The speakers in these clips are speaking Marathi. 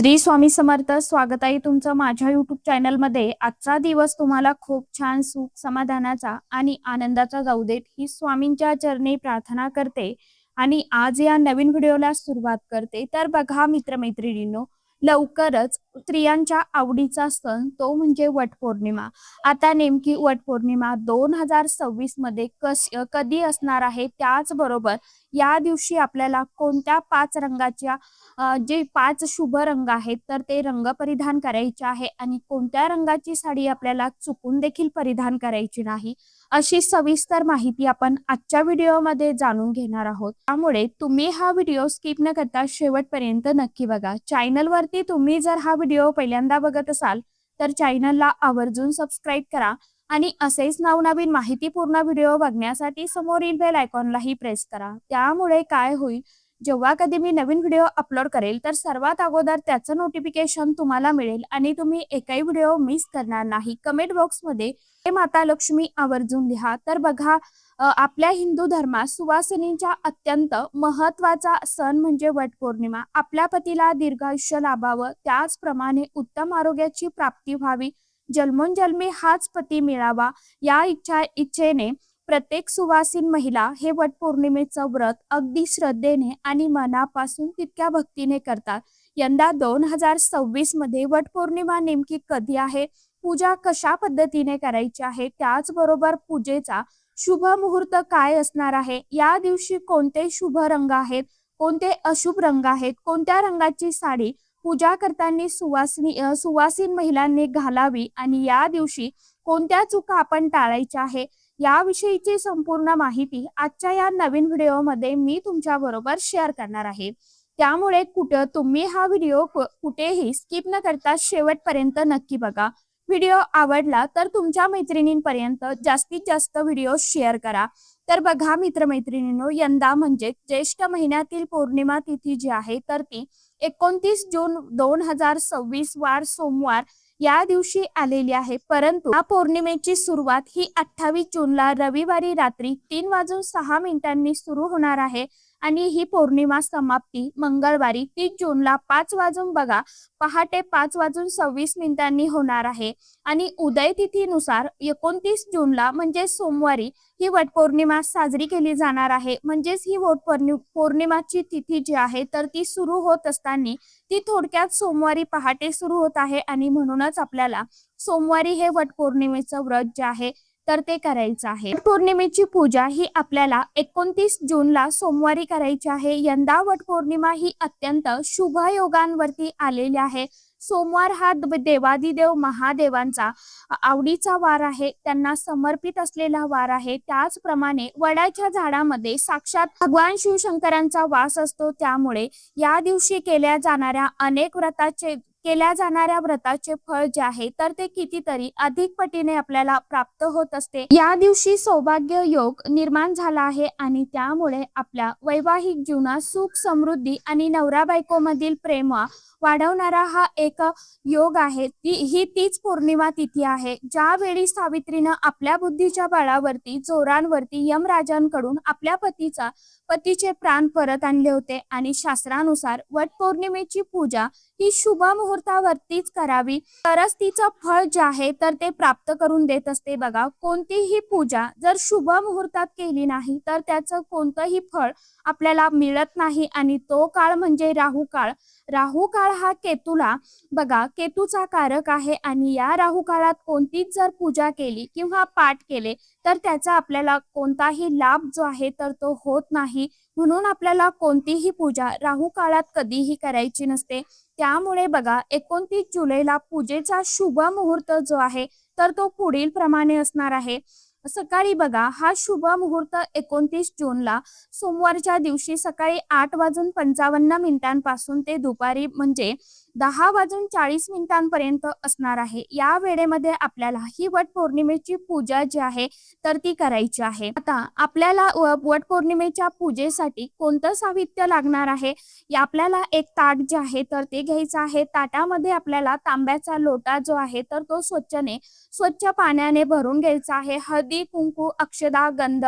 श्री स्वामी समर्थ. स्वागत आहे तुमचं माझ्या YouTube चॅनलमध्ये. आजचा दिवस तुम्हाला खूप छान सुख समाधानाचा आणि आनंदाचा जाऊ देत ही स्वामींच्या चरणी प्रार्थना करते आणि आज या नवीन व्हिडिओला सुरुवात करते. तर बघा मित्रमैत्रिणींनो, लवकरच स्त्रियांच्या आवडीचा सण तो म्हणजे वटपौर्णिमा. आता नेमकी वटपौर्णिमा 2026 मध्ये कधी असणार आहे, त्याचबरोबर या दिवशी आपल्याला कोणत्या 5 रंगाच्या जे 5 शुभ रंग आहेत तर ते रंग परिधान करायचे आहे आणि कोणत्या रंगाची साडी आपल्याला चुकून देखील परिधान करायची नाही, अशी सविस्तर माहिती आपण आजच्या व्हिडिओमध्ये जाणून घेणार आहोत. त्यामुळे तुम्ही हा व्हिडिओ स्किप न करता शेवटपर्यंत नक्की बघा. चॅनलवरती तुम्ही जर हा व्हिडिओ पहिल्यांदा बघत असाल तर चॅनलला आवर्जून सबस्क्राईब करा आणि असेच नवनवीन माहितीपूर्ण व्हिडिओ बघण्यासाठी समोरील बेल आयकॉनलाही प्रेस करा. त्यामुळे काय होईल, जेव्हा कधी मी नवीन व्हिडिओ अपलोड करेल तर सर्वात अगोदर त्याचं नोटिफिकेशन तुम्हाला मिळेल आणि तुम्ही एकही व्हिडिओ मिस करणार नाही. कमेंट बॉक्समध्ये हे माता लक्ष्मी आवर्जून लिहा. तर बघा, आपल्या हिंदू धर्मात सुवासिनींचा अत्यंत महत्त्वाचा सण म्हणजे वटपौर्णिमा. आपल्या पतीला दीर्घायुष्य लाभावं, त्याचप्रमाणे उत्तम आरोग्याची प्राप्ती व्हावी, जन्मोजन्मी हाच पती मिळावा या इच्छेने प्रत्येक सुवासिन महिला हे वटपौर्णिमेचं व्रत अगदी श्रद्धेने आणि मनापासून तितक्या भक्तीने करतात. यंदा 2026 मध्ये वटपौर्णिमा नेमकी कधी आहे, पूजा कशा पद्धतीने करायची आहे, त्याचबरोबर पूजेचा शुभ मुहूर्त काय असणार आहे, या दिवशी कोणते शुभ रंग आहेत, कोणते अशुभ रंग आहेत, कोणत्या रंगाची साडी पूजा करताना सुवासिन महिलांनी घालावी आणि या दिवशी कोणत्या चुका आपण टाळायच्या आहे, याविषयीची संपूर्ण माहिती आजच्या या नवीन व्हिडिओमध्ये मी तुमच्या बरोबर शेअर करणार आहे. त्यामुळे तुम्ही हा व्हिडिओ कुठेही स्किप न करता शेवटपर्यंत नक्की बघा. व्हिडिओ आवडला तर तुमच्या मैत्रिणींपर्यंत जास्तीत जास्त व्हिडिओ शेअर करा. तर बघा मित्रमैत्रिणींनो, यंदा म्हणजे ज्येष्ठ महिन्यातील पौर्णिमा तिथी जी आहे तर ती 29 जून 2026 वार सोमवार या दिवशी आलेली आहे. परंतु या पौर्णिमेची सुरुवात ही 28 जूनला रविवारी रात्री 3:06 सुरू होणार आहे आणि ही पौर्णिमा समाप्ती मंगळवारी 30 जूनला 5 पहाटे 5:26 होणार आहे आणि उदय तिथीनुसार 29 जूनला म्हणजे सोमवारी ही वटपौर्णिमा साजरी केली जाणार आहे. म्हणजेच ही पौर्णिमाची तिथी जी आहे तर ती सुरू होत असताना ती थोडक्यात सोमवारी पहाटे सुरू होत आहे आणि म्हणूनच आपल्याला सोमवारी हे वटपौर्णिमेचं व्रत जे आहे तर ते करायचं आहे. पौर्णिमेची पूजा ही आपल्याला 29 जूनला सोमवारी करायची आहे. यंदा वटपौर्णिमा ही अत्यंत शुभ योगांवरती आलेली आहे. सोमवार हा देवादिदेव महादेवांचा आवडीचा वार आहे, त्यांना समर्पित असलेला वार आहे. त्याचप्रमाणे वडाच्या झाडामध्ये साक्षात भगवान शिवशंकरांचा वास असतो. त्यामुळे या दिवशी केल्या जाणाऱ्या व्रताचे फळ जे आहे तर ते कितीतरी अधिक पटीने आपल्याला प्राप्त होत असते. या दिवशी सौभाग्य योग निर्माण झाला आहे आणि त्यामुळे आपल्या वैवाहिक जीवनात सुख समृद्धी आणि नवरा बायको मधील प्रेम वाढवणारा हा एक योग आहे. तीच पौर्णिमा तिथी आहे ज्यावेळी सावित्रीनं आपल्या बुद्धीच्या बळावरती जोरांवरती यमराजांकडून आपल्या पतीचे प्राण परत आणले होते आणि शास्त्रानुसार वटपौर्णिमेची पूजा ही शुभ मुहूर्तावरतीच करावी, तरच तिचं फळ जे आहे तर ते प्राप्त करून देत असते. बघा, कोणतीही पूजा जर शुभ मुहूर्तात केली नाही तर त्याचं कोणतंही फळ आपल्याला मिळत नाही आणि तो काळ म्हणजे राहू काळ. राहू काळ हा केतूचा कारक आहे आणि या राहू काळात कोणतीच जर पूजा केली किंवा पाठ केले तर त्याचा आपल्याला कोणताही लाभ जो आहे तर तो होत नाही. म्हणून आपल्याला कोणतीही पूजा राहू काळात कधीही करायची नसते. त्यामुळे बघा, 29 जुलैला पूजेचा शुभ मुहूर्त जो आहे तर तो पुढील प्रमाणे असणार आहे. सकाळी बघा, हा शुभ मुहूर्त 29 जूनला सोमवारच्या दिवशी सकाळी 8:55 ते दुपारी म्हणजे 10:40 असणार आहे. या वेळेमध्ये आपल्याला ही वटपौर्णिमेची पूजा जी आहे तर ती करायची आहे. आता आपल्याला वटपौर्णिमेच्या पूजेसाठी कोणतं साहित्य लागणार आहे, आपल्याला एक ताट जे आहे तर ते घ्यायचं आहे. ताटामध्ये आपल्याला तांब्याचा लोटा जो आहे तर तो स्वच्छ पाण्याने भरून घ्यायचा आहे. हळदी, कुंकू, अक्षदा, गंध,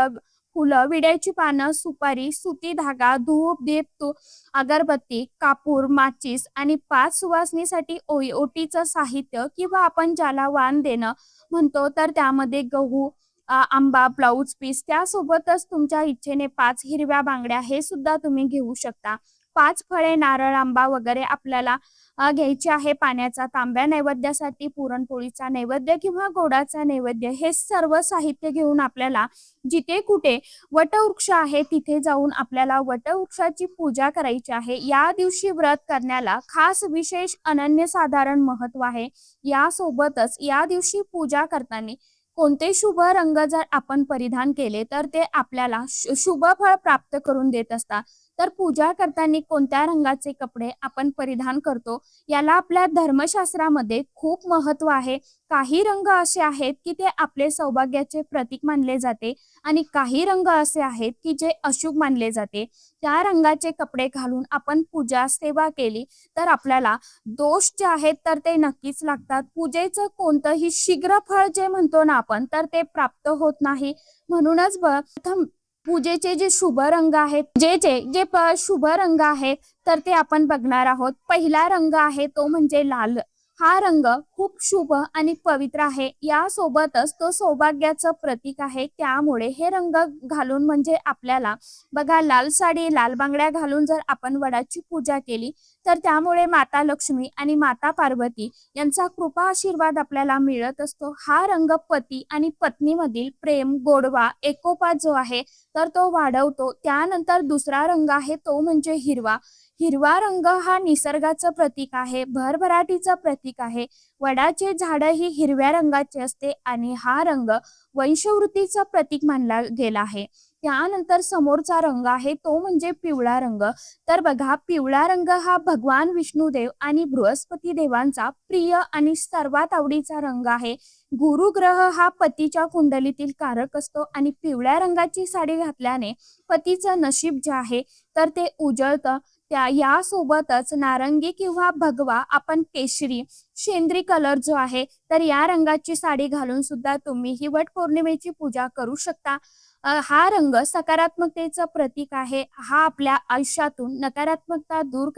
फुलं, विड्याची पानं, सुपारी, सुती धागा, धूप, दीप, अगरबत्ती, कापूर, माचीस आणि 5 सुवासनीसाठी ओटीचं साहित्य किंवा आपण ज्याला वाण देणं म्हणतो, तर त्यामध्ये गहू, आंबा, ब्लाऊज पीस, त्यासोबतच तुमच्या इच्छेने 5 हिरव्या बांगड्या हे सुद्धा तुम्ही घेऊ शकता. 5 फळे, नारळ, आंबा वगैरे आपल्याला घ्यायची आहे. पाण्याचा तांब्या नैवेद्यासाठी, पुरणपोळीचा नैवेद्य किंवा गोडाचा नैवेद्य, हे सर्व साहित्य घेऊन आपल्याला जिथे कुठे वटवृक्ष आहे तिथे जाऊन आपल्याला वटवृक्षाची पूजा करायची आहे. या दिवशी व्रत करण्याला खास विशेष अनन्यसाधारण महत्व आहे. यासोबतच या दिवशी पूजा करताना कोणते शुभ रंग जर आपण परिधान केले तर ते आपल्याला शुभ फळ प्राप्त करून देत असतात. तर पूजा करताना कोणत्या रंगाचे कपडे आपण परिधान करतो याला आपल्या धर्मशास्त्रामध्ये खूप महत्व आहे. काही रंग असे आहेत की ते आपले सौभाग्याचे प्रतीक मानले जाते आणि काही रंग असे आहेत की जे अशुभ मानले जाते. त्या रंगाचे कपडे घालून आपण पूजा सेवा केली तर आपल्याला दोष जे आहेत तर ते नक्कीच लागतात. पूजेचं कोणतंही शीघ्र फळ जे म्हणतो ना आपण, तर ते प्राप्त होत नाही. म्हणूनच प्रथम पूजेचे जे शुभ रंग आहेत, जे शुभ रंग आहेत तर ते आपण बघणार आहोत. पहिला रंग आहे तो म्हणजे लाल. हा रंग खूप शुभ आणि पवित्र आहे. यासोबतच तो सौभाग्याचं प्रतीक आहे. त्यामुळे हे रंग घालून म्हणजे आपल्याला बघा, लाल साडी, लाल बांगड्या घालून जर आपण वडाची पूजा केली तर त्यामुळे माता लक्ष्मी आणि माता पार्वती यांचा कृपा आशीर्वाद आपल्याला मिळत असतो. हा रंग पती आणि पत्नीमधील प्रेम, गोडवा, एकोपा जो आहे तर तो वाढवतो. त्यानंतर दुसरा रंग आहे तो म्हणजे हिरवा. हिरवा रंग हा निसर्गाचं प्रतीक आहे, भरभराटीचं प्रतीक आहे. वडाचे झाड ही हिरव्या रंगाचे असते आणि हा रंग वंशवृद्धीचं प्रतीक मानला गेला आहे. त्यानंतर समोरचा रंग आहे तो म्हणजे पिवळा रंग. तर बघा, पिवळा रंग हा भगवान विष्णुदेव आणि बृहस्पती देवांचा प्रिय आणि सर्वात आवडीचा रंग आहे. गुरुग्रह हा पतीच्या कुंडलीतील कारक असतो आणि पिवळ्या रंगाची साडी घातल्याने पतीचं नशीब जे आहे तर ते उजळतं. यासोबतच नारंगी किंवा भगवा, आपण केशरी, शेंद्री कलर जो आहे तर या रंगाची साडी घालून सुद्धा तुम्ही ही वट पौर्णिमेची पूजा करू शकता. हा रंग सकारात्मकतेचं प्रतीक आहे. हा आपल्या आयुष्यातून नकारात्मकता दूर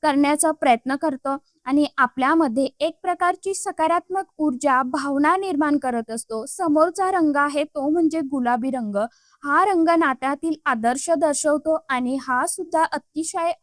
करण्याचा प्रयत्न करतो आणि आपल्यामध्ये एक प्रकारची सकारात्मक ऊर्जा, भावना निर्माण करत असतो. समोरचा रंग आहे तो म्हणजे गुलाबी रंग. हा रंग नात्यातील आदर्श दर्शवतो आणि हा सुद्धा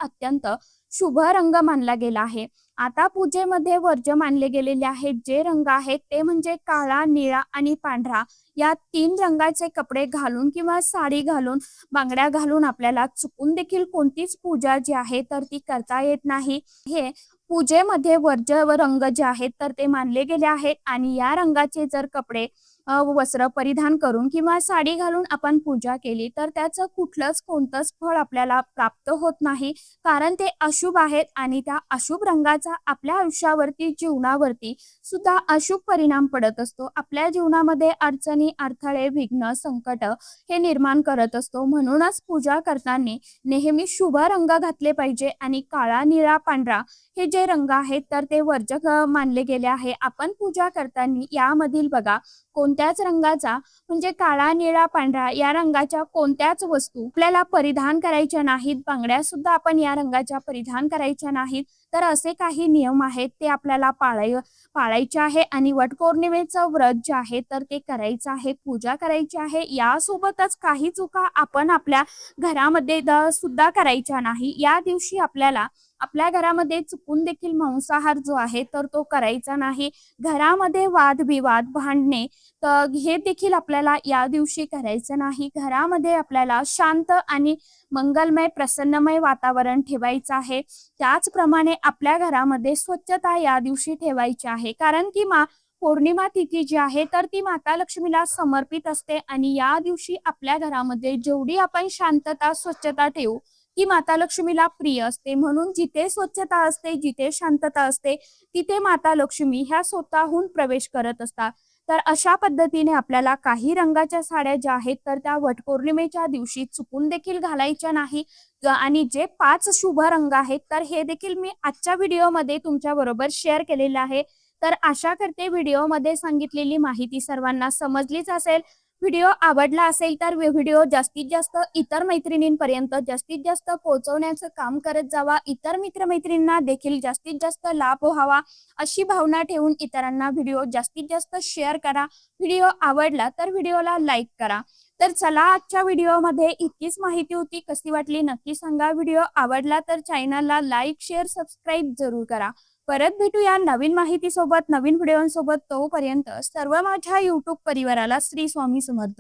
अत्यंत शुभ रंग मानला गेला आहे. आता पूजेमध्ये वर्ज्य मानले गेलेले आहेत जे रंग आहेत ते म्हणजे काळा, निळा आणि पांढरा. या 3 रंगाचे कपडे घालून किंवा साडी घालून, बांगड्या घालून आपल्याला चुकून देखील कोणतीच पूजा जी आहे तर ती करता येत नाही. हे पूजेमध्ये वर्ज्य रंग जे आहेत तर ते मानले गेले आहेत आणि या रंगाचे जर कपडे, वस्त्र परिधान करून किंवा साडी घालून आपण पूजा केली तर त्याचं कोणतंच फळ आपल्याला प्राप्त होत नाही, कारण ते अशुभ आहेत आणि त्या अशुभ रंगाचा आपल्या आयुष्यावरती, जीवनावरती सुद्धा अशुभ परिणाम पडत असतो. आपल्या जीवनामध्ये अडचणी, अडथळे, विघ्न, संकट हे निर्माण करत असतो. म्हणूनच पूजा करताना नेहमी शुभ रंग घातले पाहिजे आणि काळा, निळा, पांढरा हे जे रंग आहेत तर ते वर्ज्य मानले गेले आहे. आपण पूजा करताना यामधील बघा, कोणत्याच रंगाचा म्हणजे काळा, निळा, पांढरा या रंगाच्या कोणत्याच वस्तू आपल्याला परिधान करायच्या नाहीत. बांगड्या सुद्धा आपण या रंगाच्या परिधान करायच्या नाहीत. तर असे काही नियम आहेत ते आपल्याला पाळायचे आहे आणि वटपौर्णिमेचं व्रत जे आहे तर ते करायचं आहे, पूजा करायची आहे. यासोबतच काही चुका आपण आपल्या घरामध्ये सुद्धा करायच्या नाही. या दिवशी आपल्याला आपल्या घरामध्ये चुकून देखील मांसाहार जो आहे तर तो करायचा नाही. घरामध्ये वादविवाद, भांडणे तर हे देखील आपल्याला या दिवशी करायचं नाही. घरामध्ये आपल्याला शांत आणि मंगलमय, प्रसन्नमय वातावरण ठेवायचं आहे. त्याचप्रमाणे आपल्या घरामध्ये स्वच्छता या दिवशी ठेवायची आहे, कारण की पौर्णिमा तिथी जी आहे तर ती माता लक्ष्मीला समर्पित असते आणि या दिवशी आपल्या घरामध्ये जेवढी आपण शांतता, स्वच्छता ठेवू ती माता लक्ष्मीला प्रिय असते. म्हणून जिथे स्वच्छता असते, जिथे शांतता असते तिथे माता लक्ष्मी ह्या स्वतःहून प्रवेश करत असतात. तर अशा पद्धतीने आपल्याला काही रंगाच्या साड्या ज्या आहेत तर त्या वटपौर्णिमेच्या दिवशी चुकून देखील घालायच्या नाही. आणि जे 5 शुभ रंग आहेत तर हे देखील मी आजच्या व्हिडिओमध्ये तुमच्या बरोबर शेअर केलेलं आहे. तर आशा करते व्हिडिओमध्ये सांगितलेली माहिती सर्वांना समजलीच असेल. व्हिडिओ आवडला असेल तर व्हिडिओ जास्तीत जास्त इतर मैत्रिणींपर्यंत जास्तीत जास्त पोहोचवण्याचं काम करत जावा. इतर मित्रमैत्रिणींना देखील जास्तीत जास्त लाभ व्हावा अशी भावना ठेवून इतरांना व्हिडिओ जास्तीत जास्त शेअर करा. व्हिडिओ आवडला तर व्हिडिओला लाईक करा. तर चला, आजच्या व्हिडिओमध्ये इतकीच माहिती होती. कशी वाटली नक्की सांगा. व्हिडिओ आवडला तर चॅनलला लाईक, शेअर, सबस्क्राईब जरूर करा. परत भेटूया नवीन माहितीसोबत, नवीन व्हिडिओसोबत. तोपर्यंत सर्व माझ्या यूट्यूब परिवाराला श्री स्वामी समर्थ.